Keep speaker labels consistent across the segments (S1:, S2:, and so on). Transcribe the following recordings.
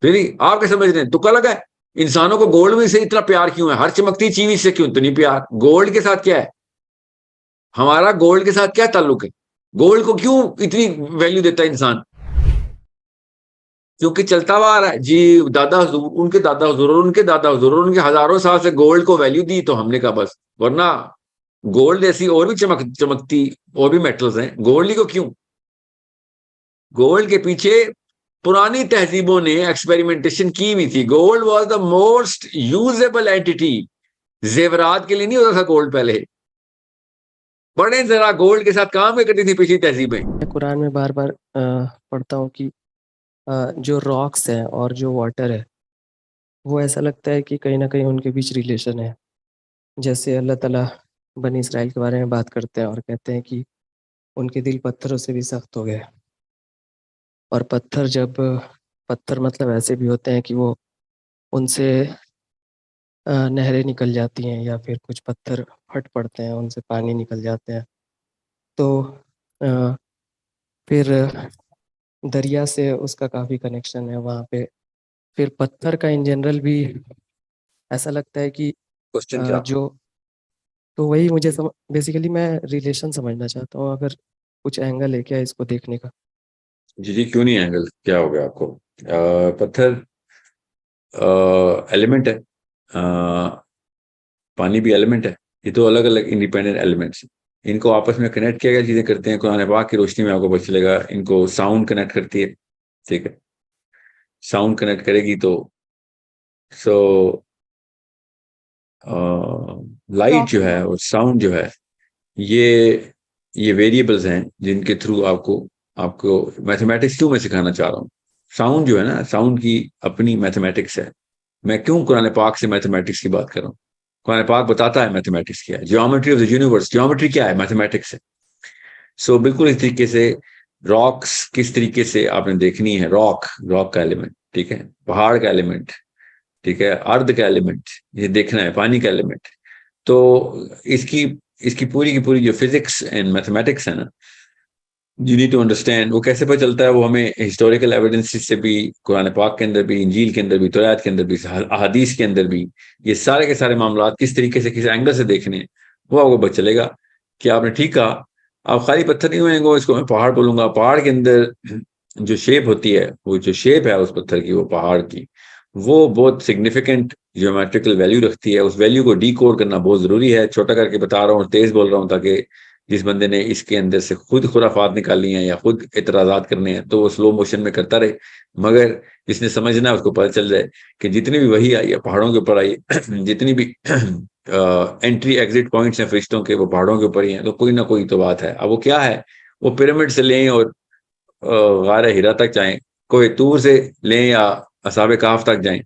S1: آپ کیا سمجھ رہے ہیں؟ تکا لگا ہے؟ انسانوں کو گولڈ میں سے اتنا پیار کیوں ہے؟ ہر چمکتی چیز سے کیوں تو نہیں پیار؟ گولڈ کے ساتھ کیا ہے ہمارا؟ گولڈ کے ساتھ کیا تعلق ہے؟ گولڈ کو کیوں اتنی ویلیو دیتا ہے انسان؟ کیونکہ چلتا ہوا آ رہا ہے جی، دادا حضور، ان کے دادا حضور، اور ان کے دادا حضور، اور ان کے ہزاروں سال سے گولڈ کو ویلیو دی، تو ہم نے کہا بس. ورنہ گولڈ ایسی اور بھی چمکتی اور بھی میٹلز ہیں، گولڈ ہی کو کیوں؟ گولڈ کے پیچھے پرانی تہذیبوں نے ایکسپیریمنٹیشن کی ہوئی تھی. Gold was the most usable entity. زیورات کے لیے نہیں ہوتا تھا گولڈ پہلے. پڑھیں ذرا، گولڈ کے ساتھ کام کرتی تھی پچھلی تہذیبیں.
S2: قرآن میں بار بار پڑھتا ہوں کہ جو راکس ہیں اور جو واٹر ہے وہ ایسا لگتا ہے کہ کہیں نہ کہیں ان کے بیچ ریلیشن ہے. جیسے اللہ تعالیٰ بنی اسرائیل کے بارے میں بات کرتے ہیں اور کہتے ہیں کہ ان کے دل پتھروں سے بھی سخت ہو گئے. اور پتھر مطلب ایسے بھی ہوتے ہیں کہ وہ ان سے نہریں نکل جاتی ہیں، یا پھر کچھ پتھر پھٹ پڑتے ہیں، ان سے پانی نکل جاتے ہیں. تو پھر دریا سے اس کا کافی کنیکشن ہے وہاں پہ. پھر پتھر کا ان جنرل بھی ایسا لگتا ہے کہ
S1: کوشچن کیا؟
S2: جو تو وہی مجھے بیسیکلی میں ریلیشن سمجھنا چاہتا ہوں، اگر کچھ اینگل ہے کیا اس کو دیکھنے کا؟
S1: جی کیوں نہیں اینگل، کیا ہو گیا آپ کو؟ پتھر ایلیمنٹ ہے، پانی بھی ایلیمنٹ ہے. یہ تو الگ الگ انڈیپینڈنٹ ایلیمنٹس ہیں. ان کو آپس میں کنیکٹ کیا گیا چیزیں کرتے ہیں. قرآن پاک کی روشنی میں آپ کو پتہ چلے گا. ان کو ساؤنڈ کنیکٹ کرتی ہے، ٹھیک ہے؟ ساؤنڈ کنیکٹ کرے گی تو لائٹ جو ہے اور ساؤنڈ جو ہے، یہ ویریبلز ہیں جن کے تھرو آپ کو میتھمیٹکس کیوں میں سکھانا چاہ رہا ہوں. ساؤنڈ جو ہے نا، ساؤنڈ کی اپنی میتھمیٹکس ہے. میں کیوں قرآن پاک سے میتھمیٹکس کی بات کر رہا ہوں؟ قرآن پاک بتاتا ہے میتھمیٹکس کیا ہے. Geometry of the universe, geometry کیا ہے؟ میتھمیٹکس ہے. بالکل اس طریقے سے راکس کس طریقے سے آپ نے دیکھنی ہے. راک کا ایلیمنٹ، ٹھیک ہے، پہاڑ کا ایلیمنٹ، ٹھیک ہے، ارد کا ایلیمنٹ، یہ دیکھنا ہے، پانی کا ایلیمنٹ. تو اس کی پوری کی پوری جو فزکس اینڈ میتھمیٹکس ہے نا، یو نیڈ ٹو انڈرسٹینڈ. وہ کیسے پتہ چلتا ہے؟ وہ ہمیں ہسٹوریکل ایویڈنس سے بھی، قرآن پاک کے اندر بھی، انجیل کے اندر بھی، تورات کے اندر بھی، احادیث کے اندر بھی، یہ سارے کے سارے معاملات کس طریقے سے، کس اینگل سے دیکھنے ہیں، وہ آپ کو پتہ چلے گا. کہ آپ نے ٹھیک کہا، آپ خالی پتھر نہیں ہوئیں گے، اس کو میں پہاڑ بولوں گا. پہاڑ کے اندر جو شیپ ہوتی ہے، وہ جو شیپ ہے اس پتھر کی، وہ پہاڑ کی، وہ بہت سگنیفیکنٹ جیومیٹریکل ویلیو رکھتی ہے. اس ویلیو کو ڈی کوڈ کرنا بہت ضروری ہے. چھوٹا کر کے بتا رہا ہوں، تیز بول رہا ہوں، تاکہ جس بندے نے اس کے اندر سے خود خرافات نکالی ہیں یا خود اعتراضات کرنے ہیں تو وہ سلو موشن میں کرتا رہے. مگر جس نے سمجھنا ہے اس کو پتہ چل جائے کہ جتنی بھی وحی آئی ہے پہاڑوں کے اوپر آئی ہے، جتنی بھی انٹری ایگزٹ پوائنٹس ہیں فرشتوں کے، وہ پہاڑوں کے اوپر ہی ہیں. تو کوئی نہ کوئی تو بات ہے. اب وہ کیا ہے؟ وہ پیرامڈ سے لیں اور غار ہیرا تک جائیں، کوہ طور سے لیں یا اصحاب کہف تک جائیں،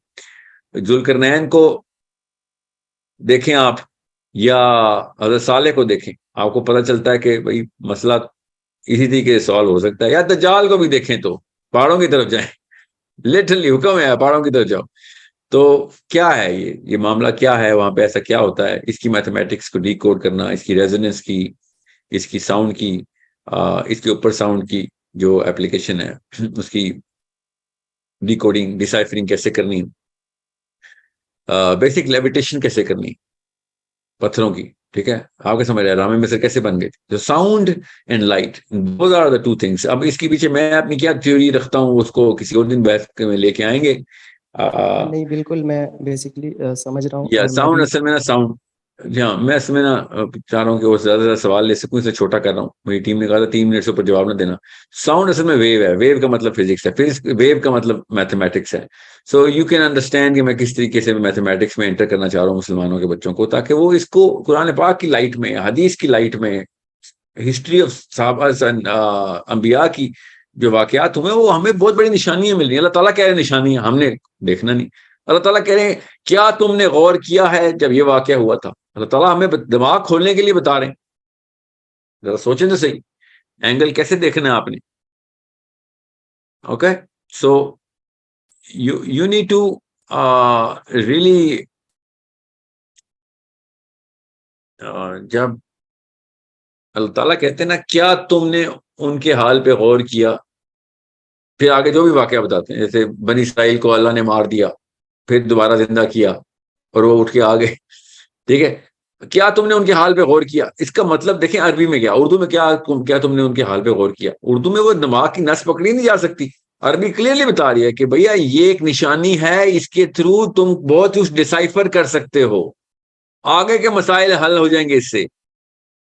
S1: ذوالقرنین کو دیکھیں آپ، یا حضرت صالح کو دیکھیں، آپ کو پتہ چلتا ہے کہ بھئی مسئلہ اسی طریقے سے سوال ہو سکتا ہے. یا دجال کو بھی دیکھیں تو پہاڑوں کی طرف جائیں. لٹرلی حکم ہے پہاڑوں کی طرف جاؤ. تو کیا ہے یہ معاملہ کیا ہے وہاں پہ؟ ایسا کیا ہوتا ہے؟ اس کی میتھمیٹکس کو ڈی کوڈ کرنا، اس کی ریزوننس کی، اس کی ساؤنڈ کی، اس کے اوپر ساؤنڈ کی جو اپلیکیشن ہے، اس کی ڈی کوڈنگ، ڈیسائفرنگ کیسے کرنی، بیسک لیویٹیشن کیسے کرنی پتھروں کی، ٹھیک ہے. آپ کے سمجھ رہے ہیں رامے مصر کیسے بن گئے؟ جو sound and light, those are the two things. اب اس کے پیچھے میں اپنی کیا تھیوری رکھتا ہوں، اس کو کسی اور دن بحث میں لے کے آئیں گے.
S2: نہیں بالکل، میں بیسیکلی سمجھ رہا ہوں،
S1: یا
S2: اور میں
S1: ساؤنڈ
S2: بھی
S1: اصل میں نا ساؤنڈ، جی ہاں، میں اصل میں نا چاہ رہا ہوں کہ وہ زیادہ سے زیادہ سوال لے سکوں، اسے چھوٹا کر رہا ہوں. میری ٹیم نے کہا تھا 3 منٹ سے اوپر جواب نہ دینا. ساؤنڈ اصل میں ویو ہے. ویو کا مطلب فزکس ہے، ویو کا مطلب میتھمیٹکس ہے. سو یو کین انڈرسٹینڈ کہ میں کس طریقے سے میتھمیٹکس میں انٹر کرنا چاہ رہا ہوں مسلمانوں کے بچوں کو، تاکہ وہ اس کو قرآن پاک کی لائٹ میں، حدیث کی لائٹ میں، ہسٹری آف صحابہ انبیاء کی جو واقعات ہوئے، وہ ہمیں بہت بڑی نشانیاں مل رہی ہیں. اللہ تعالیٰ کہہ رہے ہیں نشانیاں، ہم نے دیکھنا نہیں. اللہ تعالیٰ کہہ رہے ہیں کیا تم نے غور کیا ہے جب یہ واقعہ ہوا تھا؟ اللہ تعالیٰ ہمیں دماغ کھولنے کے لیے بتا رہے ہیں. ذرا سوچیں تو صحیح، اینگل کیسے دیکھنا ہے آپ نے. Okay, so you need to really, جب اللہ تعالیٰ کہتے ہیں نا کیا تم نے ان کے حال پہ غور کیا، پھر آگے جو بھی واقعہ بتاتے ہیں، جیسے بنی اسرائیل کو اللہ نے مار دیا، پھر دوبارہ زندہ کیا اور وہ اٹھ کے آ گئے، ٹھیک ہے، کیا تم نے ان کے حال پہ غور کیا؟ اس کا مطلب دیکھیں عربی میں کیا، اردو میں کیا تم نے ان کے حال پہ غور کیا؟ اردو میں وہ دماغ کی نس پکڑی نہیں جا سکتی، عربی کلیئرلی بتا رہی ہے کہ بھیا یہ ایک نشانی ہے، اس کے تھرو تم بہت کچھ ڈیسائفر کر سکتے ہو، آگے کے مسائل حل ہو جائیں گے اس سے۔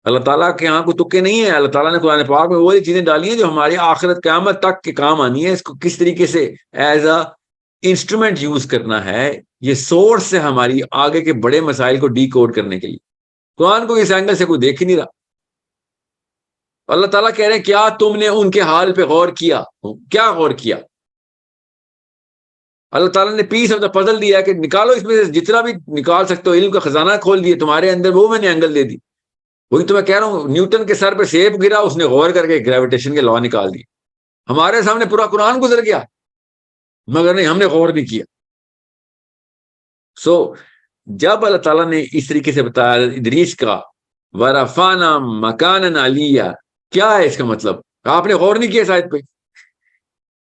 S1: اللہ تعالیٰ کے یہاں کوئی تکے نہیں ہے، اللہ تعالیٰ نے قرآن پاک میں وہی چیزیں ڈالی ہیں جو ہماری آخرت قیامت تک کے کام آنی ہے۔ اس کو کس طریقے سے ایز اے انسٹرومنٹ یوز کرنا ہے، یہ سورس ہے ہماری آگے کے بڑے مسائل کو ڈی کوڈ کرنے کے لیے۔ قرآن کو اس اینگل سے کوئی دیکھ ہی نہیں رہا۔ اللہ تعالیٰ کہہ رہے ہیں کیا تم نے ان کے حال پہ غور کیا؟ کیا غور کیا؟ اللہ تعالیٰ نے پیس آف دا پزل دیا کہ نکالو اس میں سے جتنا بھی نکال سکتے ہو، علم کا خزانہ کھول دیے تمہارے اندر، وہ میں نے اینگل دے دی۔ وہی تو میں کہہ رہا ہوں، نیوٹن کے سر پہ سیب گرا، اس نے غور کر کے گریویٹیشن کے لا نکال دی، ہمارے سامنے پورا قرآن گزر گیا مگر نہیں، ہم نے غور نہیں کیا۔ سو جب اللہ تعالیٰ نے اس طریقے سے بتایا ادریس کا ورفعنا مکانا علیہ، کیا ہے اس کا مطلب؟ آپ نے غور نہیں کیا اس آیت پہ؟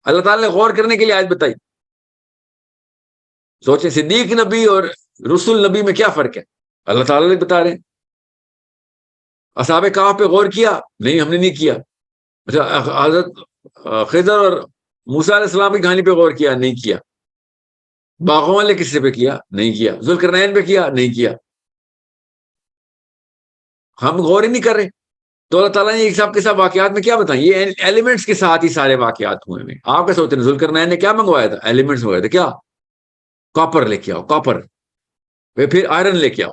S1: اللہ تعالیٰ نے غور کرنے کے لیے آیت بتائی۔ سوچیں صدیق نبی اور رسول نبی میں کیا فرق ہے؟ اللہ تعالیٰ نے بتا رہے ہیں۔ اصحاب کہف پہ غور کیا؟ نہیں، ہم نے نہیں کیا۔ اچھا حضرت خضر اور موسیٰ علیہ السلام کی کہانی پہ غور کیا؟ نہیں کیا۔ باغوں والے قصے پہ کیا؟ نہیں کیا۔ ذوالقرنین پہ کیا؟ نہیں کیا۔ ہم غور ہی نہیں کر رہے۔ تو اللہ تعالیٰ نے ایک سب کے ساتھ واقعات میں کیا بتائیں؟ یہ ایلیمنٹس کے ساتھ ہی سارے واقعات ہوئے ہیں۔ آپ کیا سوچتے ہیں ذوالقرنین نے کیا منگوایا تھا؟ ایلیمنٹس منگوائے تھے، کیا؟ کاپر لے کے آؤ، کاپر، پھر آئرن لے کے آؤ،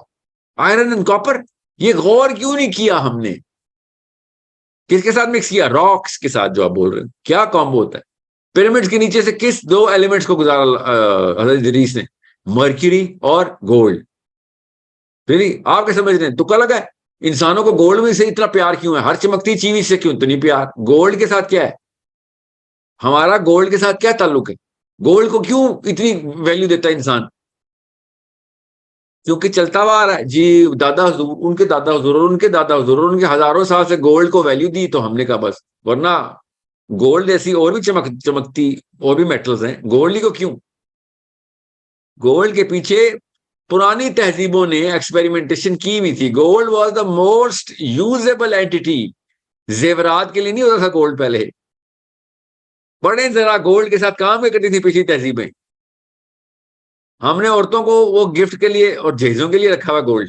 S1: آئرن اینڈ کاپر۔ یہ غور کیوں نہیں کیا ہم نے؟ کس کے ساتھ مکس کیا؟ راکس کے ساتھ، جو آپ بول رہے ہیں کیا کامبو ہوتا ہے؟ پیرامڈس کے نیچے سے کس دو ایلیمنٹس کو گزارا حضرت ادریس نے؟ مرکیوری اور گولڈ۔ پھر آپ کیا سمجھ رہے ہیں؟ تکا لگا ہے؟ انسانوں کو گولڈ میں سے اتنا پیار کیوں ہے؟ ہر چمکتی چیز سے کیوں اتنی پیار؟ گولڈ کے ساتھ کیا ہے ہمارا؟ گولڈ کے ساتھ کیا تعلق ہے؟ گولڈ کو کیوں اتنی ویلیو دیتا ہے انسان؟ کیونکہ چلتا ہوا آ رہا ہے جی، دادا حضور، ان کے دادا حضور، اور ان کے دادا حضور، اور ان کے ہزاروں سال سے گولڈ کو ویلیو دی، تو ہم نے کہا بس۔ ورنہ گولڈ جیسی اور بھی چمکتی اور بھی میٹلز ہیں، گولڈ کو کیوں؟ گولڈ کے پیچھے پرانی تہذیبوں نے ایکسپیریمنٹیشن کی ہوئی تھی۔ Gold was the most usable entity, زیورات کے لیے نہیں ہوتا تھا گولڈ پہلے۔ بڑے ذرا گولڈ کے ساتھ کام کرتی تھی پچھلی تہذیبیں۔ ہم نے عورتوں کو وہ گفٹ کے لیے اور جہیزوں کے لیے رکھا ہوا گولڈ۔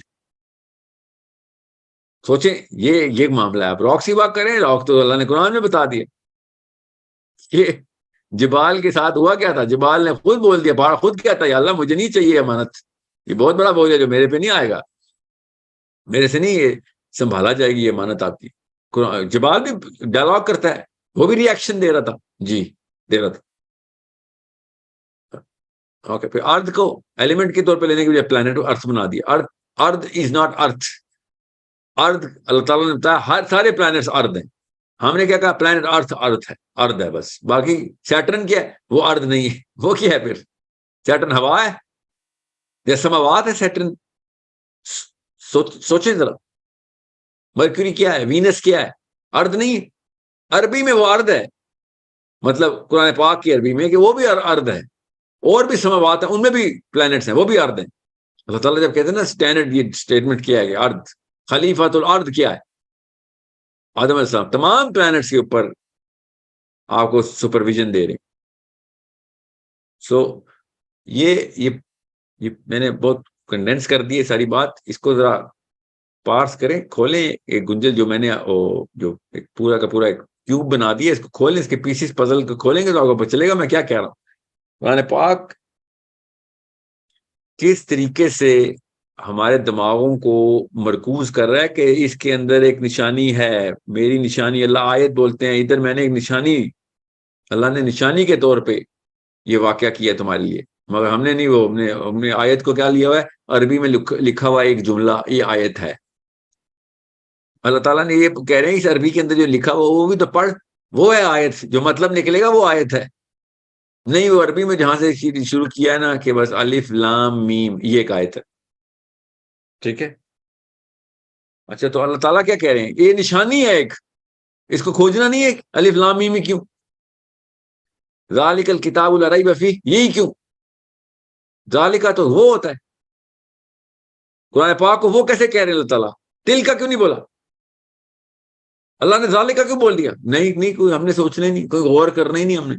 S1: سوچیں یہ معاملہ ہے۔ آپ راک کی بات کریں، راک تو اللہ نے قرآن میں بتا دیا۔ یہ جبال کے ساتھ ہوا کیا تھا؟ جبال نے خود بول دیا، پہاڑ خود کیا تھا، یا اللہ مجھے نہیں چاہیے امانت، یہ بہت بڑا بوجھ ہے جو میرے پہ نہیں آئے گا، میرے سے نہیں یہ سنبھالا جائے گی یہ امانت آپ کی۔ جبال بھی ڈائلاگ کرتا ہے، وہ بھی ری ایکشن دے رہا تھا، جی دے رہا تھا۔ اوکے، پھر ارتھ کو ایلیمنٹ کے طور پہ لینے کے لیے پلانٹ ارتھ بنا دیا۔ ارتھ از ناٹ ارتھ۔ ارتھ اللہ تعالیٰ نے بتایا ہر سارے پلانٹس ارتھ ہیں، ہم نے کیا کہا؟ پلانٹ ارتھ ہے، ارتھ ہے بس۔ باقی سیٹرن کیا ہے؟ وہ ارتھ نہیں ہے، وہ کیا ہے پھر؟ سیٹرن ہوا ہے یا سماوات ہے سیٹرن؟ سوچیں ذرا، مرکوری کیا ہے؟ وینس کیا ہے؟ ارتھ نہیں ہے۔ عربی میں وہ ارتھ ہے، مطلب قرآن پاک کی عربی میں کہ وہ بھی ارتھ ہے، اور بھی سماوات ہیں، ان میں بھی پلانٹس ہیں، وہ بھی ارتھ ہیں۔ اللہ تعالیٰ جب کہتے ہیں نا اسٹینڈرڈ، یہ اسٹیٹمنٹ کیا ہے کہ ارتھ خلیفۃ الارض کیا ہے؟ آدم علیہ السلام تمام پلانٹس کے اوپر آپ کو سپرویژن دے رہے ہیں۔ سو یہ میں نے بہت کنڈینس کر دی ہے ساری بات، اس کو ذرا پارس کریں، کھولیں ایک گنجل جو میں نے جو ایک پورا کا پورا ایک کیوب بنا دیا، اس کو کھولیں، اس کے پیسز پزل کو کھولیں گے تو آپ کو پتہ چلے گا میں کیا کہہ رہا ہوں۔ قرآن پاک کس طریقے سے ہمارے دماغوں کو مرکوز کر رہا ہے کہ اس کے اندر ایک نشانی ہے، میری نشانی، اللہ آیت بولتے ہیں ادھر میں نے ایک نشانی، اللہ نے نشانی کے طور پہ یہ واقعہ کیا تمہارے لیے، مگر ہم نے نہیں، وہ ہم نے آیت کو کیا لیا ہوا ہے؟ عربی میں لکھا ہوا ایک جملہ، یہ آیت ہے۔ اللہ تعالیٰ نے یہ کہہ رہے ہیں اس عربی کے اندر جو لکھا ہوا وہ بھی تو پڑھ، وہ ہے آیت، جو مطلب نکلے گا وہ آیت ہے۔ نہیں، وہ عربی میں جہاں سے شروع کیا ہے نا کہ بس الف لام میم، یہ ایک آیت ہے، ٹھیک ہے؟ اچھا، تو اللہ تعالیٰ کیا کہہ رہے ہیں؟ یہ نشانی ہے ایک، اس کو کھوجنا نہیں ہے الف لام میم کیوں؟ ذالکل کتاب لا ریب فیہ, یہی کیوں؟ ذالکا تو وہ ہوتا ہے, قرآن پاک کو وہ کیسے کہہ رہے ہیں اللہ تعالیٰ؟ تل کا کیوں نہیں بولا؟ اللہ نے ذالکا کیوں بول دیا؟ نہیں کوئی ہم نے سوچنا ہی نہیں, کوئی غور کرنا ہی نہیں ہم نے.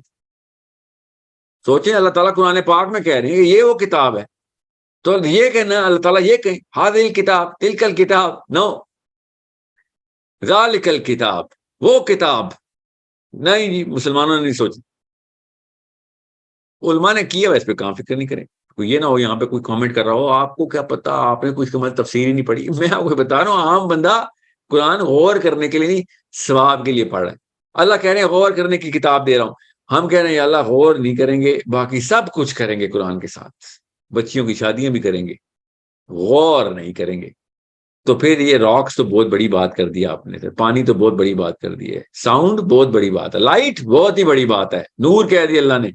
S1: سوچیں اللہ تعالیٰ قرآن پاک میں کہہ رہے ہیں کہ یہ وہ کتاب ہے, تو یہ کہنا اللہ تعالیٰ یہ کہیں ہاذل کتاب تلک الکتاب, نو, ذالک الکتاب وہ کتاب. نہیں جی, مسلمانوں نے نہیں سوچا, علماء نے کیا, اس پہ کہاں فکر نہیں کریں. یہ نہ ہو یہاں پہ کوئی کامنٹ کر رہا ہو آپ کو کیا پتا, آپ نے کچھ تفسیر ہی نہیں پڑھی. میں آپ کو بتا رہا ہوں, عام بندہ قرآن غور کرنے کے لیے نہیں, ثواب کے لیے پڑھ رہا ہے. اللہ کہہ رہے ہیں غور کرنے کی کتاب دے رہا ہوں, ہم کہہ رہے ہیں یا اللہ غور نہیں کریں گے, باقی سب کچھ کریں گے قرآن کے ساتھ, بچیوں کی شادیاں بھی کریں گے, غور نہیں کریں گے. تو پھر یہ راکس تو بہت بڑی بات کر دی آپ نے, پانی تو بہت بڑی بات کر دی ہے, ساؤنڈ بہت بڑی بات ہے, لائٹ بہت ہی بڑی بات ہے, نور کہہ دی اللہ نے.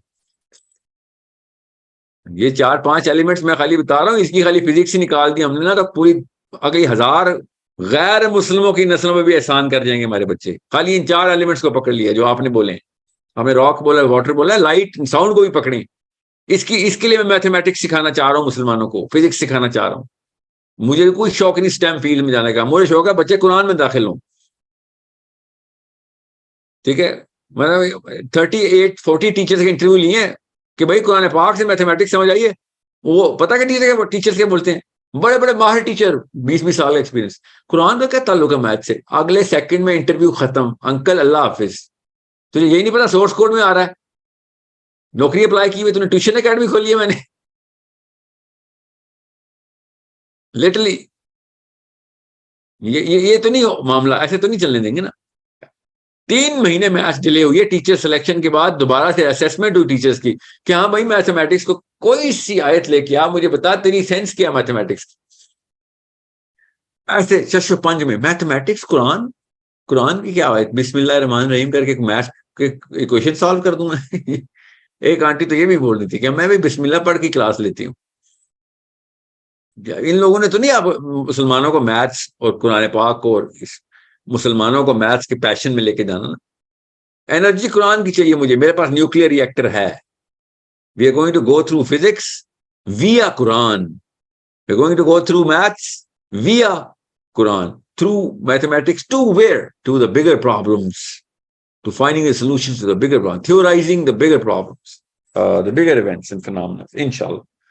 S1: یہ 4-5 ایلیمنٹس میں خالی بتا رہا ہوں, اس کی خالی فزکس ہی نکال دی ہم نے نا, تو پوری اگلی 1000 غیر مسلموں کی نسلوں میں بھی احسان کر جائیں گے ہمارے بچے, خالی ان 4 ایلیمنٹس کو پکڑ لیا جو آپ نے بولے. ہمیں راک بولا, واٹر بولا, لائٹ ساؤنڈ کو بھی پکڑیں. اس کے لیے میں میتھمیٹکس سکھانا چاہ رہا ہوں مسلمانوں کو, فزکس سکھانا چاہ رہا ہوں. مجھے کوئی شوق نہیں اسٹیم فیلڈ میں جانے کا, مجھے شوق ہے بچے قرآن میں داخل ہوں. ٹھیک ہے, میں نے 38-40 ٹیچرز کے انٹرویو لیے ہیں کہ بھائی قرآن پاک سے میتھمیٹکس سمجھ آئیے. وہ پتہ کہ ٹیچرز کے بولتے ہیں, بڑے بڑے ماہر ٹیچر, 20 سال ایکسپیرینس, قرآن کا کیا تعلق ہے میتھ سے؟ اگلے سیکنڈ میں انٹرویو ختم, انکل اللہ حافظ. تجھے یہی نہیں پتا سورس کوڈ میں آ رہا ہے, نوکری اپلائی کی ہوئی, تو نے ٹیوشن اکیڈمی کھولی ہے میں نے لٹرلی. یہ تو نہیں معاملہ, ایسے تو نہیں چلنے دیں گے نا. 3 مہینے میتھس ڈیلے ہوئی ہے ٹیچر سلیکشن کے بعد, دوبارہ سے اسیسمنٹ ہوئی ٹیچرز کی کہ ہاں بھائی میتھمیٹکس کو کوئی سی آیت لے کے آ, مجھے بتا تیری سینس کیا میتھمیٹکس. ایسے شش و پنج میں میتھمیٹکس, قرآن کی کیا آیت, بسم اللہ الرحمن الرحیم کر کے میتھ کے ایکویشن سالو کر دوں میں. ایک آنٹی تو یہ بھی بول رہی تھی کہ میں بھی بسم اللہ پڑھ کے کلاس لیتی ہوں. ان لوگوں نے تو نہیں آپ مسلمانوں کو میتھس اور قرآن پاک کو اور مسلمانوں کو میتھس کے پیشن میں لے کے جانا نا. انرجی قرآن کی چاہیے مجھے, میرے پاس نیوکلیئر ری ایکٹر ہے. We are going to go through physics via Quran, we are going to go through maths via Quran, through mathematics to where? To the bigger problems, to finding the solutions to the bigger problems, theorizing the bigger problems, the bigger events and phenomena, inshallah.